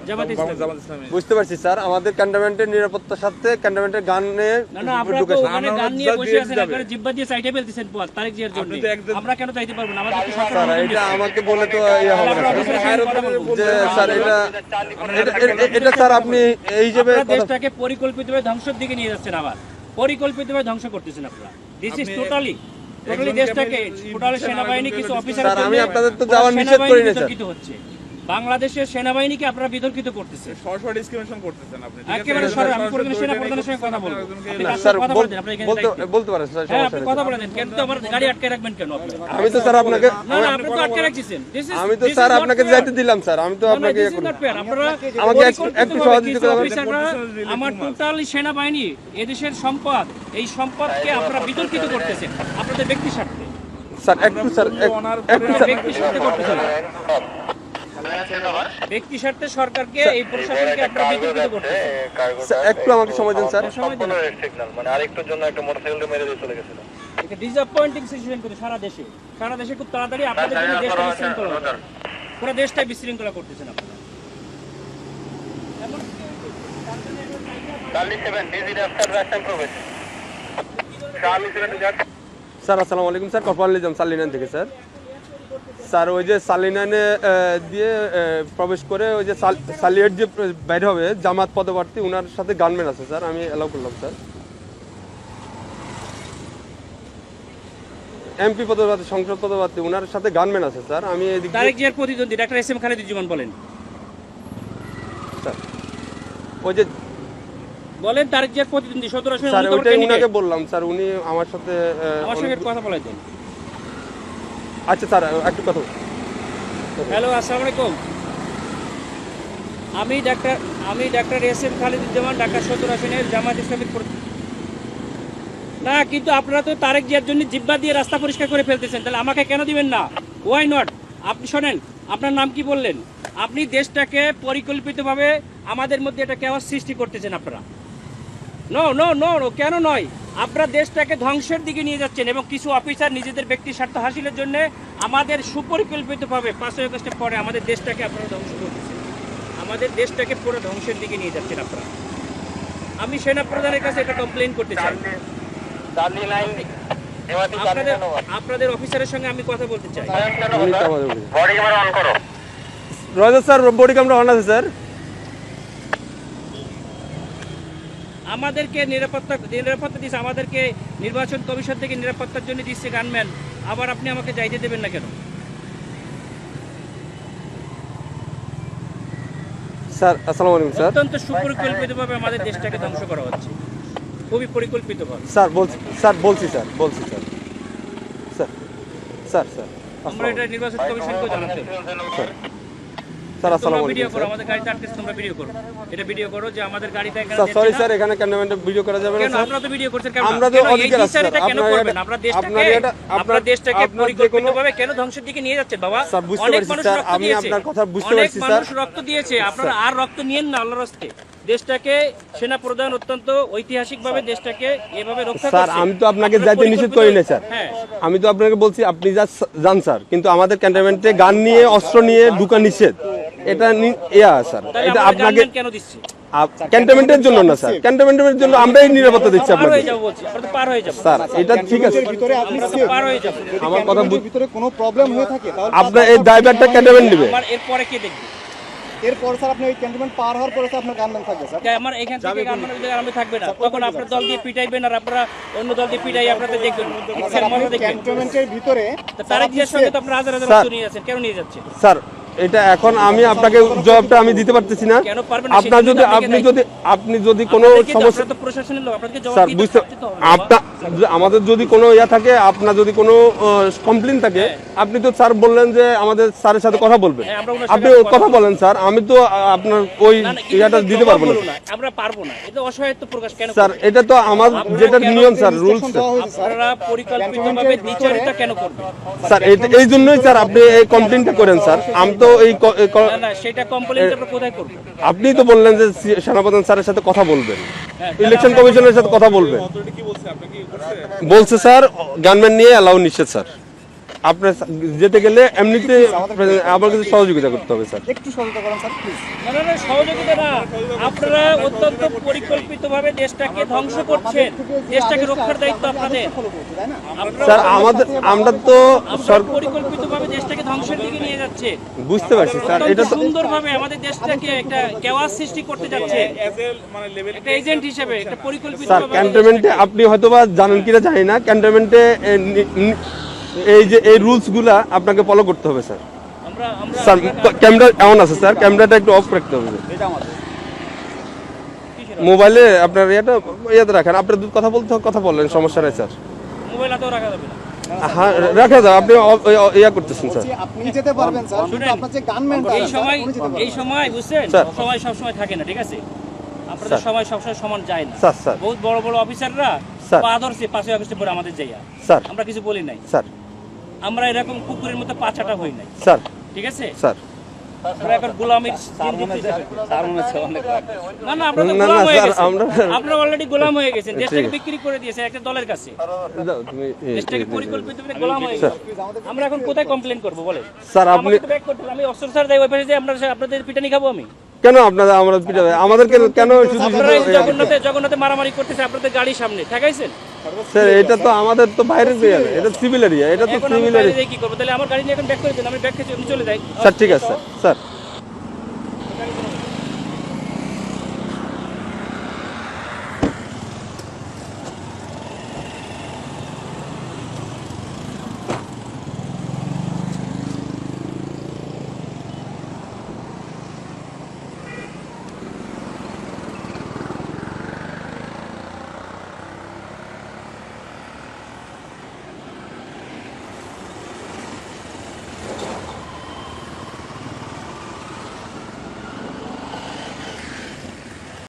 জামাত ইসলামী। বুঝতে পারছি স্যার, আমাদের ক্যান্টনমেন্টের নিরাপত্তার সাথে ক্যান্টনমেন্টের গানে না আপনারা তো ওখানে গান নিয়ে বসে আছেন, একবারে জিহ্বা দিয়ে সাইডে ফেলতেছেন তারেক জিয়ার জন্য। আমরা কেন চাইতে পারবো না? আমাদের স্যার এটা আমাকে বলে তো ইয়ে হবে না যে স্যার এটা স্যার আপনি এই হিসেবে দেশটাকে পরিকল্পিতভাবে ধ্বংসের দিকে নিয়ে যাচ্ছেন, আবার পরিকল্পিতভাবে ধ্বংস করতেছেন আপনারা। দিস ইজ টোটালি দেশটাকে টোটালি সেনাবাহিনী কিছু অফিসার স্যার আমি আপনাদের তো যাওয়ার নিষেধ করি না স্যার। হচ্ছে বাংলাদেশের সেনাবাহিনীকে আপনারা বিতর্কিত করতেছেন, সরাসরি ডিসক্রিমিনেশন করতেছেন আপনি। একেবারে সরাসরি। আমি প্রথমে সেনা প্রধানের সঙ্গে কথা বলবো। স্যার বলতে পারেন স্যার, হ্যাঁ আপনি কথা বলেন। কেন তো আমার গাড়ি আটকে রাখবেন কেন আপনি? আমি তো স্যার আপনাকে না আপনি তো আটকে রাখছেন। আমি তো স্যার আপনাকে যাইতে দিলাম স্যার, আমি তো আপনাকে আপনারা আমাকে একটু সহযোগিতা করবেন। অফিসাররা আমার টোটালি সেনাবাহিনী এদেশের সম্পদ, এই সম্পদকে আপনারা বিতর্কিত করতেছেন আপনাদের ব্যক্তি স্বার্থে। স্যার একটু স্যার একটু স্যার ব্যক্তি স্বার্থে করতেছেন, ব্যক্তি স্বার্থে সরকারকে এই প্রশাসনকে আপনারা বিতর্কিত করতেছেন। একটু আমাকে সময় দিন স্যার। মানে আরেকটুর জন্য একটা মোটরসাইকেল মেরে দিয়ে চলে গেছিল। এটা ডিসঅ্যাপয়েন্টিং সিচুয়েশন করে সারা দেশে খুব তাড়াতাড়ি আপনাদের জন্য দেশটা বিশৃঙ্খলা হবে। পুরো দেশটাই বিশৃঙ্খলা করতেছেন আপনারা। স্যার আসসালামু আলাইকুম স্যার, কর্পোরাল নিজাম সালিনান থেকে স্যার। স্যার ওই যে সালিনানে দিয়ে প্রবেশ করে ওই যে সালিয়েট যে বাইরে হবে জামাত পদপ্রার্থী, ওনার সাথে গানম্যান আছে স্যার, আমি অ্যালাউ করলাম স্যার। এমপি পদপ্রার্থী, সংসদ পদপ্রার্থী, ওনার সাথে গানম্যান আছে স্যার। আমি এদিকে তারেক জিয়ার প্রতিদ্বন্দ্বী ডাক্তার এস এম খালেদুজ্জামান বলেন স্যার ওই যে বলেন তারেক জিয়ার প্রতিদ্বন্দ্বী 17 আসনে স্যার ওইটাই উনাকে বললাম স্যার, উনি আমার সাথে কথা বলে দেন। আচ্ছা স্যার একটু কথা। হ্যালো আসসালামু আলাইকুম, আমি doctor S M Khaleduzzaman, Dhaka 17 আসনের জামাত ইসলামীর না। কিন্তু আপনারা তো তারেক জিয়ার জন্য জিব্বা দিয়ে রাস্তা পরিষ্কার করে ফেলতেছেন, তাহলে আমাকে কেন দিবেন না? Why not? আপনি শোনেন, আপনার নাম কি বললেন? আপনি দেশটাকে পরিকল্পিতভাবে আমাদের মধ্যে এটা কেওয়াস সৃষ্টি করতেছেন আপনারা। নো নো নো নো, কেন নয়? আপনারা দেশটাকে ধ্বংসের দিকে নিয়ে যাচ্ছেন এবং কিছু অফিসার নিজেদের ব্যক্তি স্বার্থ হাসিলের জন্য আমাদের সুপরিকল্পিতভাবে 5 আগস্টের পরে আমাদের দেশটাকে আপনারা ধ্বংস করতেছেন, আমাদের দেশটাকে পুরো ধ্বংসের দিকে নিয়ে যাচ্ছেন আপনারা। আমি সেনা প্রধানের কাছে এটা কমপ্লেইন করতে চাই। আপনাদের অফিসারের সঙ্গে আমি কথা বলতে চাই। রয়েছে স্যার, বডি ক্যামেরা অন আছে স্যার। আমাদেরকে নিরাপত্তা দিচ্ছে, আমাদেরকে নির্বাচন কমিশন থেকে নিরাপত্তার জন্য দিচ্ছে গানম্যান, আবার আপনি আমাকে যাইতে দেবেন না কেন? স্যার আসসালামু আলাইকুম স্যার। অত্যন্ত সুপরিকল্পিতভাবে আমাদের দেশটাকে ধ্বংস করা হচ্ছে, খুবই পরিকল্পিতভাবে। স্যার বলছি স্যার স্যার আমরা এটা নির্বাচন কমিশনকে জানাতে স্যার আসসালামু আলাইকুম ভিডিও করো, আমাদের গাড়িতে আটকে তোমরা ভিডিও করো, এটা ভিডিও করো যে আমাদের গাড়িটা এখানে স্যার। সরি স্যার, এখানে ক্যামেরাম্যানে ভিডিও করা যাবে না স্যার। আপনারা তো ভিডিও করছেন কেন? আমরা তো অধিকার আছে স্যার। কেন করবেন? আপনারা দেশটাকে পরিকল্পিতভাবে কেন ধ্বংসের দিকে নিয়ে যাচ্ছেন বাবা? স্যার বুঝতে পারছি স্যার, আমি আপনার কথা বুঝতে পারছি স্যার। মানুষ রক্ত দিয়েছে, আপনারা আর রক্ত নিয়েন না আল্লাহর রাস্তে। দেশটাকে সেনা প্রধান অত্যন্ত ঐতিহাসিকভাবে দেশটাকে এভাবে রক্ষা করছে স্যার। আমি তো আপনাকে যাইতে নিষেধ করি না স্যার, আমি তো আপনাকে বলছি আপনি যান স্যার, কিন্তু আমাদের ক্যান্টনমেন্টে গান নিয়ে অস্ত্র নিয়ে ঢুকা নিষেধ, এটা স্যার। এটা আপনাকে কেন দিচ্ছে? ক্যান্টনমেন্টের জন্য না স্যার, ক্যান্টনমেন্টের জন্য আমরাই নিরাপত্তা দিচ্ছি আপনাকে স্যার। এটা ঠিক আছে, আমার কথা ভিতরে কোনো প্রবলেম হয়ে থাকে তাহলে আপনার এই ড্রাইভারটা ক্যান্টনমেন্ট নেবে। এরপরে কে দেখবে? এরপর স্যার আপনি ওই ক্যান্টনমেন্ট পার হওয়ার পরে আপনার গানম্যান থাকবে স্যার। আমার এখান থেকে গানম্যান থাকবে না, তখন আপনার দল দিয়ে পিটাইবেন আর আপনারা অন্য দল দিয়ে পিটাই আপনাদের দেখবেন। ক্যান্টনমেন্টের ভিতরে তারেক জিয়ার সঙ্গে তো আপনারা হাজার হাজার লোক নিয়ে যাচ্ছেন, কেন নিয়ে যাচ্ছেন স্যার? এটা এখন আমি আপনাকে জবাবটা আমি দিতে পারতেছি না। আপনার যদি আপনি যদি কোনো সমস্যা তো প্রশাসনের লোক আপনাদেরকে জবাব স্যার দিতে বুঝতে আপনার আমাদের যদি কোনো ইয়া থাকে, আপনার যদি কোনো কমপ্লেইন থাকে, আপনি তো স্যার বললেন যে আমাদের স্যারের সাথে কথা বলবেন, আপনি কথা বলেন স্যার। আমি তো আপনার ওই ইয়াটা দিতে পারবো না, আমরা পারবো না। এটা অসহায়ত্ব প্রকাশ কেন স্যার? এটা তো আমার যেটা নিয়ম স্যার, রুলস। আপনারা পরিকল্পিতভাবে দ্বিচারিতা কেন করবেন স্যার? এই জন্যই স্যার আপনি এই কমপ্লেইনটা করেন স্যার। আমি তো এই না সেটা কমপ্লেইনটা আমরা কোথায় করব? আপনি তো বললেন যে সেনাপ্রধান স্যারের সাথে কথা বলবেন, ইলেকশন কমিশনের সাথে কথা বলবেন। বলছে স্যার গানম্যান নিয়ে অ্যালাউ নিষেধ স্যার। আপনার যেতে গেলে এমনিতে আমার কাছে সহযোগিতা করতে হবে স্যার। একটু সহযোগিতা করেন স্যার প্লিজ। না না না, সহযোগিতা না, আপনারা অত্যন্ত পরিকল্পিতভাবে দেশটাকে ধ্বংস করছেন, দেশটাকে রক্ষার দায়িত্ব আপনাদের। ফলো করছি তাই না? আপনারা স্যার আমরা তো আপনারা পরিকল্পিতভাবে দেশটাকে ধ্বংসের দিকে নিয়ে যাচ্ছে, বুঝতে পারছি স্যার, এটা তো সুন্দরভাবে আমাদের দেশটাকে একটা কেওয়াস সৃষ্টি করতে যাচ্ছে মানে লেভেল একটা এজেন্ট হিসেবে, একটা পরিকল্পিত স্যার ক্যান্টনমেন্টে আপনি হয়তোবা জানেন কিনা জানি না, ক্যান্টনমেন্টে এই যে এই রুলসগুলা আপনাকে ফলো করতে হবে স্যার। আমরা আমরা স্যার ক্যামেরা এমন আছে স্যার, ক্যামেরাটা একটু অফ রাখতে হবে। মোবাইলে আপনার ইয়াতে রাখেন, আপনার কথা বলতে কথা বললেন, সমস্যা নাই স্যার। মোবাইল হাতেও রাখা যাবে না। হ্যাঁ রাখা যাবে, আপনি ইয়া করতেছেন স্যার। যে আপনি যেতে পারবেন স্যার, কিন্তু শুনেন, আপনার যে গানম্যানটা এই সময় বুঝছেন, স্যার। সময় সব সময় থাকে না, ঠিক আছে? আপনাদের সময় সবসময় সমান যায় না। স্যার স্যার বহুত বড় বড় অফিসাররা স্যার। আদর্শে 5 আগস্টে পরে আমাদের যাইয়া স্যার আমরা কিছু বলি নাই, স্যার আমরা এরকম কুকুরের মতো পাছাটা হই নাই, স্যার ঠিক আছে? স্যার আমরা এখন গোলামির না না, আমরা তো না, গোলাম হয়ে স্যার, গেছি, আমরা- আপনারা অলরেডি গোলাম হয়ে গেছেন, দেশটাকে ঠিক আছে। বিক্রি করে দিয়েছেন একটা দলের কাছে, দাও, তুমি দেশটাকে পরিকল্পিতভাবে গোলাম হয়ে গেছে। আমরা এখন কোথায় কমপ্লেন করব বলেন? স্যার আপনি আমাকে তো ব্যাক করতে হবে, আমি অস্ত্র স্যার যাই ওই পাশে যে আমরা আপনাদের পিটানি খাবো আমি? কেন আপনারা আমরা পিটাবে আমাদেরকে কেন শুধু আপনারা এই জগন্নাথে মারামারি করতেছে আপনাদের গাড়ির সামনে ঠেকাইছেন। স্যার এটা তো আমাদের তো বাইরের এরিয়া, এটা সিভিল এরিয়া, এটা তো এখন আমি সিভিল বাইরে এরিয়া। যাই কি করবো? তাহলে আমার গাড়ি নিয়ে এখন ব্যাক করে দেন, আমি ব্যাক খেয়ে চলে যাই। স্যার ঠিক আছে স্যার স্যার